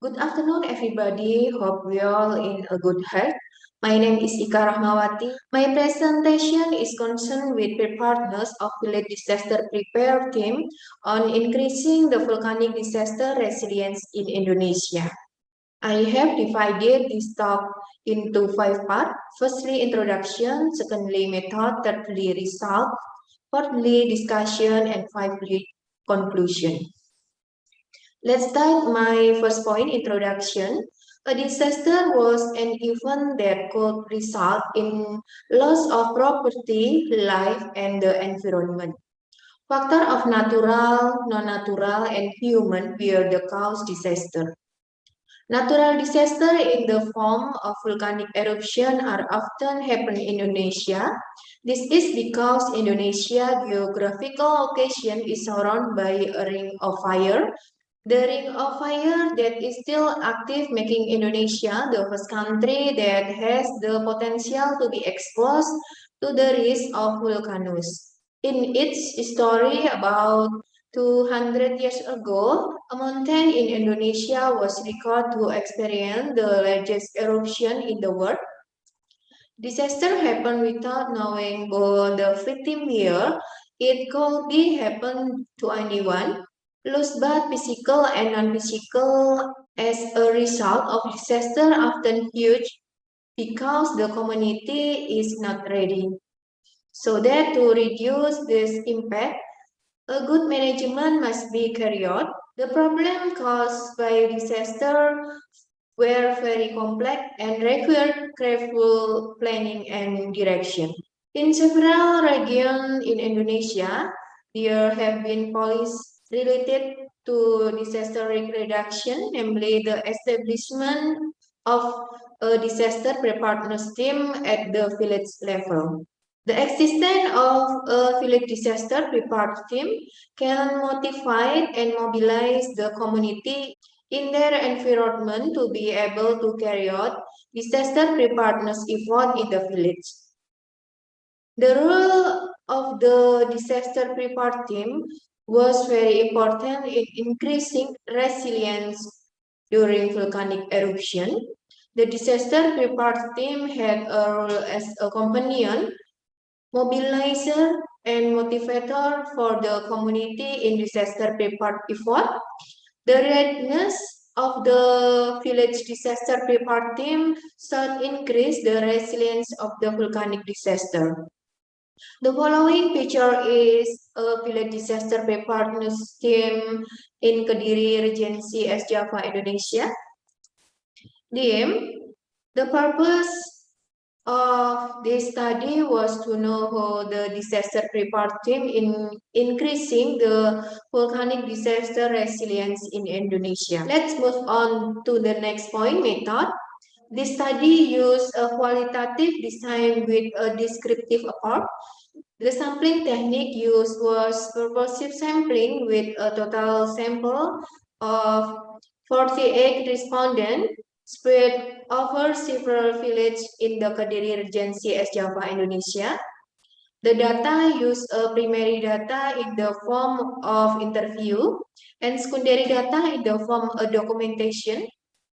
Good afternoon, everybody. Hope we all in a good health. My name is Ika Rahmawati. My presentation is concerned with preparedness of village disaster prepare team on increasing the volcanic disaster resilience in Indonesia. I have divided this talk into 5 parts. Firstly, introduction. Secondly, method. Thirdly, result. Fourthly, discussion. And finally, conclusion. Let's start my first point, introduction. A disaster was an event that could result in loss of property, life, and the environment. Factor of natural, non-natural, and human were the cause disaster. Natural disaster in the form of volcanic eruption are often happen in Indonesia. This is because Indonesia geographical location is surrounded by a ring of fire. The ring of fire that is still active, making Indonesia the first country that has the potential to be exposed to the risk of volcanoes. In its story about 200 years ago, a mountain in Indonesia was recorded to experience the largest eruption in the world. Disaster happened without knowing the victim here. It could be happen to anyone, lost both physical and non-physical as a result of disaster often huge because the community is not ready. So that to reduce this impact, a good management must be carried out. The problem caused by disaster were very complex and required careful planning and direction. In several regions in Indonesia, there have been policies related to disaster risk reduction, namely the establishment of a disaster preparedness team at the village level. The existence of a village disaster preparedness team can motivate and mobilize the community in their environment to be able to carry out disaster preparedness effort in the village. The role of the disaster prepared team was very important in increasing resilience during volcanic eruption. The disaster prepared team had a role as a companion, mobilizer, and motivator for the community in disaster prepared effort. The readiness of the village disaster prepared team should increase the resilience of the volcanic disaster. The following picture is a village disaster preparedness team in Kediri Regency, East Java, Indonesia. The purpose of this study was to know how the disaster prepared team in increasing the volcanic disaster resilience in Indonesia. Let's move on to the next point, method. This study used a qualitative design with a descriptive approach. The sampling technique used was purposive sampling with a total sample of 48 respondents spread over several villages in the Kediri Regency, East Java, Indonesia. The data use a primary data in the form of interview and secondary data in the form of documentation.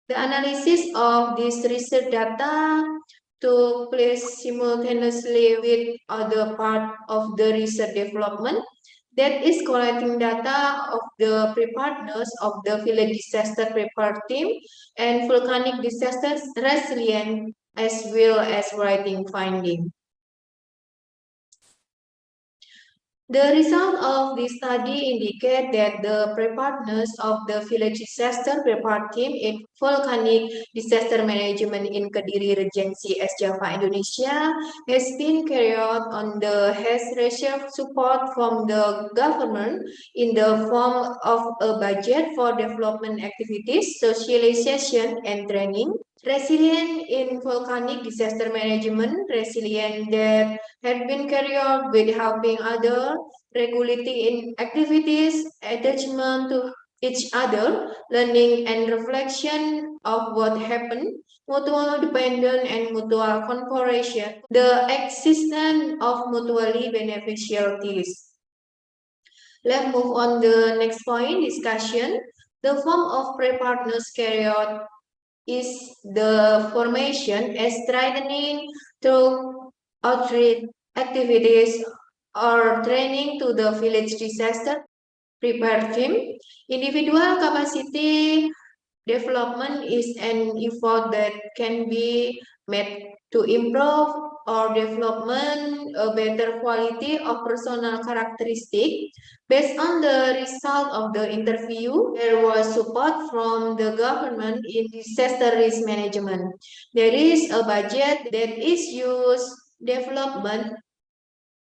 The analysis of this research data took place simultaneously with other part of the research development, that is collecting data of the preparedness of the village disaster prepared team and volcanic disaster resilience as well as writing finding. The result of this study indicate that the preparedness of the village disaster prepared team in volcanic disaster management in Kediri Regency, East Java, Indonesia has been carried out on the has received support from the government in the form of a budget for development activities, socialization, and training. Resilient in volcanic disaster management, resilient that had been carried out with helping other, regulating in activities, attachment to each other, learning and reflection of what happened, mutual dependence and mutual cooperation, the existence of mutually beneficial teams. Let's move on the next point, discussion. The form of preparedness carried out is the formation, strengthening through outreach activities or training to the village disaster prepare team. Individual capacity development is an effort that can be made to improve or development a better quality of personal characteristic. Based on the result of the interview, there was support from the government in disaster risk management. There is a budget that is used development.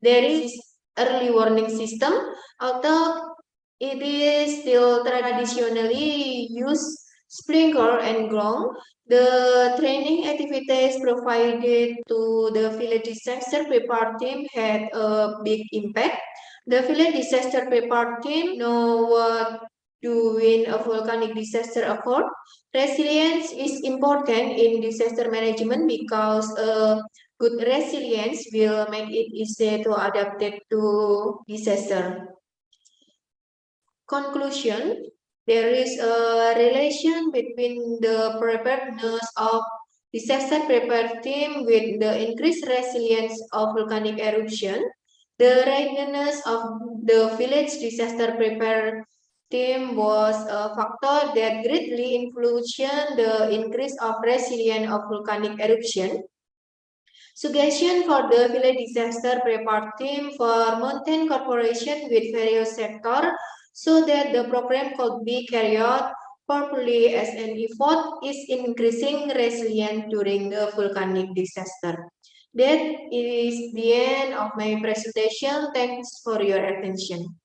There is early warning system, although it is still traditionally used sprinkler and ground. The training activities provided to the village disaster prepare team had a big impact. The village disaster prepare team know what to win a volcanic disaster occurred. Resilience is important in disaster management because good resilience will make it easier to adapt it to disaster. Conclusion, there is a relation between the preparedness of disaster prepared team with the increased resilience of volcanic eruption. The readiness of the village disaster prepared team was a factor that greatly influenced the increase of resilience of volcanic eruption. Suggestion for the village disaster prepared team for mountain corporation with various sectors so that the program could be carried out properly as an effort is increasing resilience during the volcanic disaster. That is the end of my presentation. Thanks for your attention.